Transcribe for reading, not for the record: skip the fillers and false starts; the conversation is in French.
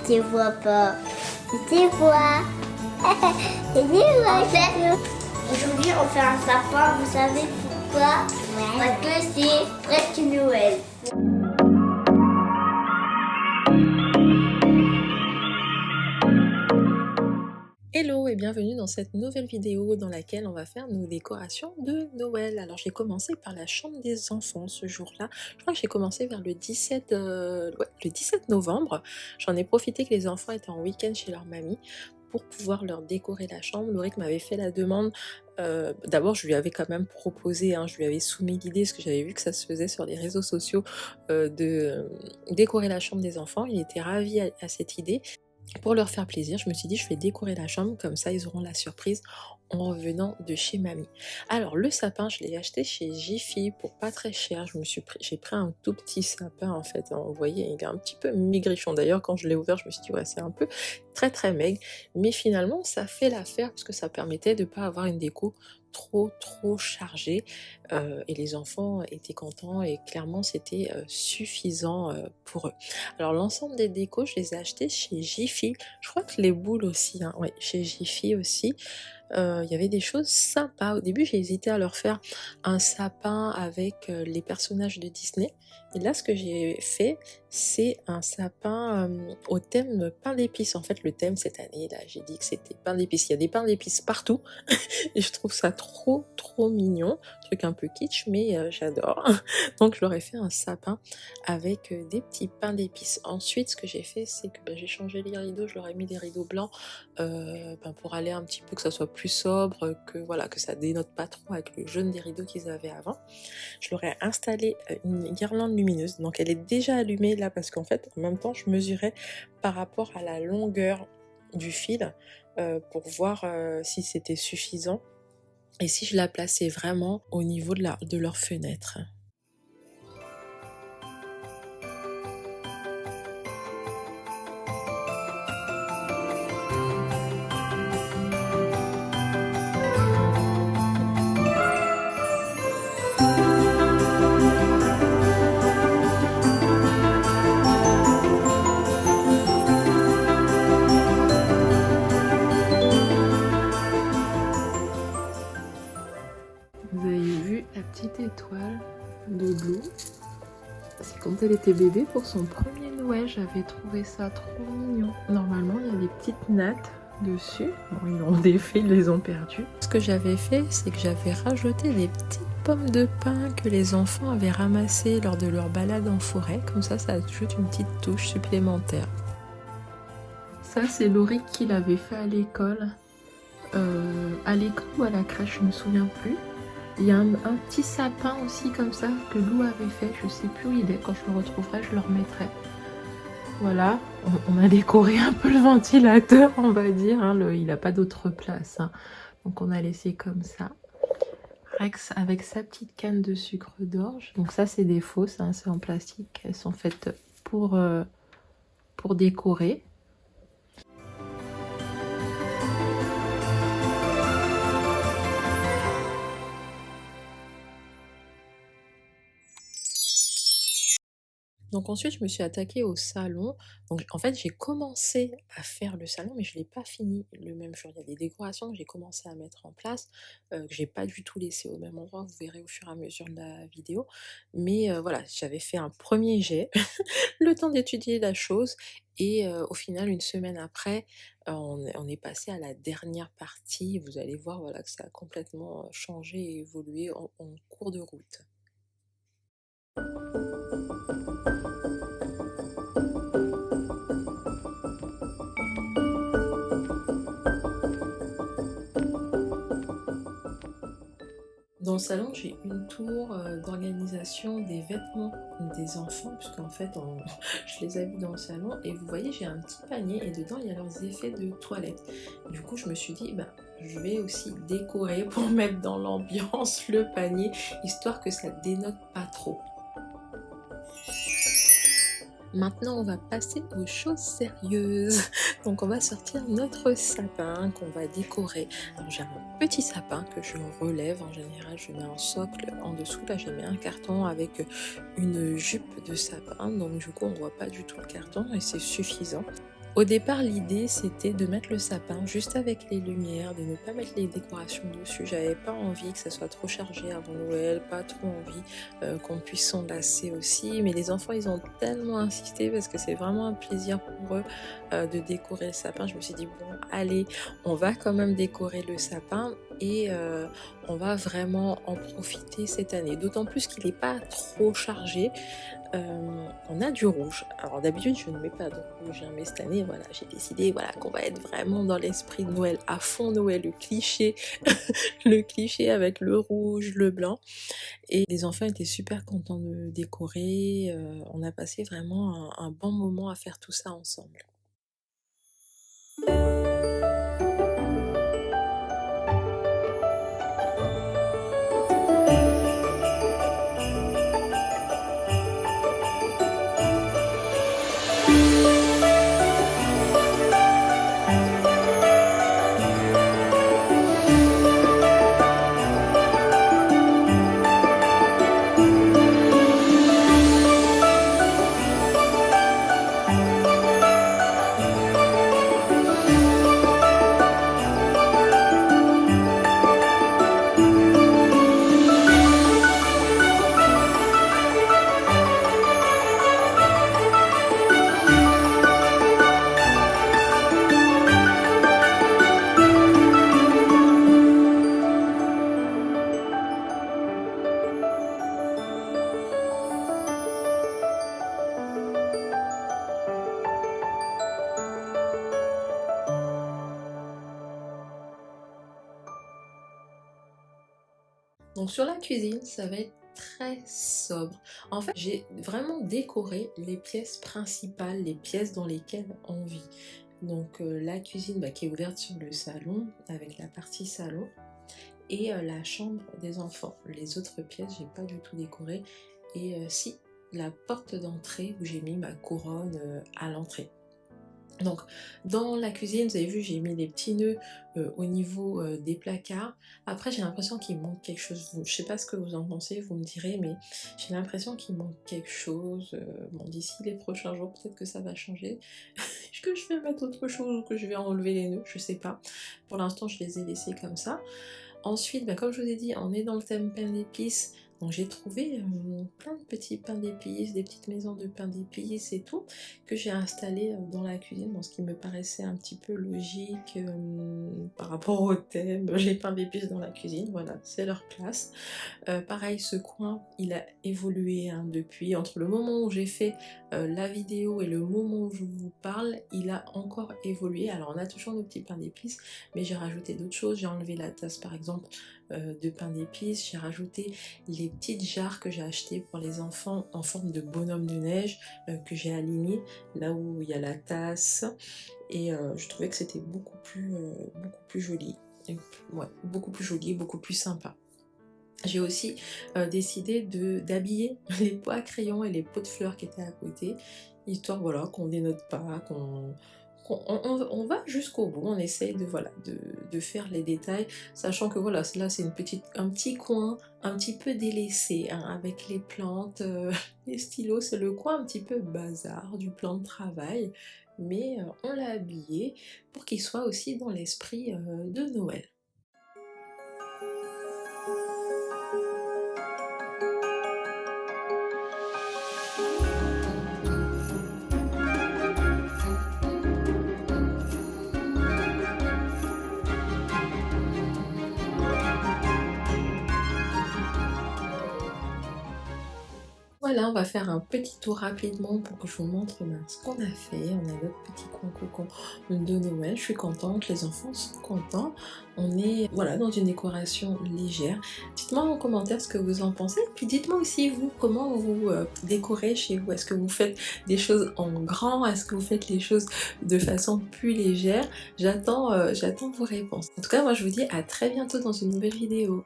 Tu vois pas. Tu vois. Tu vois. Aujourd'hui, on fait un sapin. Vous savez pourquoi? Parce que c'est presque Noël. Hello et bienvenue dans cette nouvelle vidéo dans laquelle on va faire nos décorations de Noël. Alors j'ai commencé par la chambre des enfants ce jour-là. Je crois que j'ai commencé vers le 17 novembre. J'en ai profité que les enfants étaient en week-end chez leur mamie pour pouvoir leur décorer la chambre. Lauric m'avait fait la demande. D'abord je lui avais quand même proposé, je lui avais soumis l'idée parce que j'avais vu que ça se faisait sur les réseaux sociaux de décorer la chambre des enfants. Il était ravi à cette idée. Pour leur faire plaisir, je me suis dit je vais décorer la chambre, comme ça ils auront la surprise en revenant de chez mamie. Alors le sapin, je l'ai acheté chez Jiffy pour pas très cher. J'ai pris un tout petit sapin en fait. Vous voyez, il est un petit peu maigrichon. D'ailleurs quand je l'ai ouvert, je me suis dit ouais, c'est un peu très maigre. Mais finalement ça fait l'affaire parce que ça permettait de pas avoir une déco trop chargée. Et les enfants étaient contents et clairement c'était suffisant pour eux. Alors l'ensemble des décos, je les ai achetés chez Jiffy. Je crois que les boules aussi, ouais, chez Jiffy aussi. Il y avait des choses sympas. Au début, j'ai hésité à leur faire un sapin avec les personnages de Disney. Et là, ce que j'ai fait, c'est un sapin au thème pain d'épices. En fait, le thème cette année, là, j'ai dit que c'était pain d'épices. Il y a des pains d'épices partout. Et je trouve ça trop mignon. Truc un peu kitsch, mais j'adore. Donc, je leur ai fait un sapin avec des petits pains d'épices. Ensuite, ce que j'ai fait, c'est que j'ai changé les rideaux. Je leur ai mis des rideaux blancs pour aller un petit peu, que ça soit plus sobre, que voilà, que ça dénote pas trop avec le jaune des rideaux qu'ils avaient avant. Je leur ai installé une guirlande lumineuse. Donc, elle est déjà allumée là parce qu'en fait, en même temps, je mesurais par rapport à la longueur du fil pour voir si c'était suffisant et si je la plaçais vraiment au niveau de leur fenêtre. Vous avez vu la petite étoile de Blue? C'est quand elle était bébé pour son premier Noël, j'avais trouvé ça trop mignon. Normalement, il y a des petites nattes dessus. Bon, ils l'ont défait, ils les ont perdues. Ce que j'avais fait, c'est que j'avais rajouté des petites pommes de pin que les enfants avaient ramassées lors de leur balade en forêt. Comme ça ajoute une petite touche supplémentaire. Ça, c'est Lauric qui l'avait fait à l'école. À l'école ou à la crèche, je ne me souviens plus. Il y a un petit sapin aussi comme ça que Lou avait fait, je sais plus où il est, quand je le retrouverai je le remettrai. Voilà, on a décoré un peu le ventilateur on va dire, il n'a pas d'autre place, donc on a laissé comme ça. Rex avec sa petite canne de sucre d'orge, donc ça c'est des fausses, c'est en plastique, elles sont faites pour décorer. Donc ensuite, je me suis attaquée au salon. Donc en fait, j'ai commencé à faire le salon, mais je ne l'ai pas fini le même jour. Il y a des décorations que j'ai commencé à mettre en place, que j'ai pas du tout laissé au même endroit. Vous verrez au fur et à mesure de la vidéo. Mais voilà, j'avais fait un premier jet, le temps d'étudier la chose. Et au final, une semaine après, on est passé à la dernière partie. Vous allez voir voilà, que ça a complètement changé et évolué en cours de route. Dans le salon, j'ai une tour d'organisation des vêtements des enfants, puisqu'en fait, je les ai mis dans le salon, et vous voyez, j'ai un petit panier, et dedans, il y a leurs effets de toilette. Du coup, je me suis dit, je vais aussi décorer pour mettre dans l'ambiance le panier, histoire que ça dénote pas trop. Maintenant, on va passer aux choses sérieuses. Donc, on va sortir notre sapin qu'on va décorer. Alors, j'ai un petit sapin que je relève. En général, je mets un socle en dessous. Là, j'ai mis un carton avec une jupe de sapin. Donc, du coup, on ne voit pas du tout le carton et c'est suffisant. Au départ, l'idée c'était de mettre le sapin juste avec les lumières, de ne pas mettre les décorations dessus. J'avais pas envie que ça soit trop chargé avant Noël, pas trop envie qu'on puisse s'enlacer aussi. Mais les enfants, ils ont tellement insisté parce que c'est vraiment un plaisir pour eux de décorer le sapin. Je me suis dit, bon, allez, on va quand même décorer le sapin et on va vraiment en profiter cette année. D'autant plus qu'il n'est pas trop chargé. On a du rouge. Alors d'habitude je ne mets pas de rouge, hein, mais cette année voilà, j'ai décidé voilà, qu'on va être vraiment dans l'esprit de Noël, à fond Noël, le cliché, le cliché avec le rouge, le blanc. Et les enfants étaient super contents de décorer. On a passé vraiment un bon moment à faire tout ça ensemble. Donc sur la cuisine, ça va être très sobre. En fait, j'ai vraiment décoré les pièces principales, les pièces dans lesquelles on vit. Donc la cuisine qui est ouverte sur le salon, avec la partie salon, et la chambre des enfants. Les autres pièces, j'ai pas du tout décoré. Et si, la porte d'entrée où j'ai mis ma couronne à l'entrée. Donc dans la cuisine, vous avez vu, j'ai mis des petits nœuds au niveau des placards. Après j'ai l'impression qu'il manque quelque chose. Je sais pas ce que vous en pensez, vous me direz, mais j'ai l'impression qu'il manque quelque chose. Bon, d'ici les prochains jours, peut-être que ça va changer. Est-ce que je vais mettre autre chose ou que je vais enlever les nœuds? Je sais pas. Pour l'instant, je les ai laissés comme ça. Ensuite, comme je vous ai dit, on est dans le thème pain d'épices. Donc j'ai trouvé plein de petits pains d'épices, des petites maisons de pain d'épices et tout, que j'ai installé dans la cuisine, ce qui me paraissait un petit peu logique par rapport au thème, les pains d'épices dans la cuisine, voilà, c'est leur place. Pareil, ce coin, il a évolué depuis, entre le moment où j'ai fait la vidéo et le moment où je vous parle, il a encore évolué. Alors on a toujours nos petits pains d'épices, mais j'ai rajouté d'autres choses, j'ai enlevé la tasse par exemple de pain d'épices, j'ai rajouté les petites jarres que j'ai achetées pour les enfants en forme de bonhomme de neige que j'ai aligné là où il y a la tasse, et je trouvais que c'était beaucoup plus joli, et, ouais, beaucoup plus joli, beaucoup plus sympa. J'ai aussi décidé d'habiller les pots à crayon et les pots de fleurs qui étaient à côté, histoire voilà, qu'on dénote pas, on va jusqu'au bout, on essaye de faire les détails, sachant que voilà, là c'est un petit coin un petit peu délaissé, hein, avec les plantes, les stylos, c'est le coin un petit peu bazar du plan de travail, mais on l'a habillé pour qu'il soit aussi dans l'esprit de Noël. Voilà, on va faire un petit tour rapidement pour que je vous montre ce qu'on a fait. On a notre petit coin cocon de Noël. Je suis contente, les enfants sont contents. On est voilà, dans une décoration légère. Dites-moi en commentaire ce que vous en pensez. Puis dites-moi aussi vous, comment vous décorez chez vous. Est-ce que vous faites des choses en grand? Est-ce que vous faites les choses de façon plus légère? J'attends vos réponses. En tout cas, moi je vous dis à très bientôt dans une nouvelle vidéo.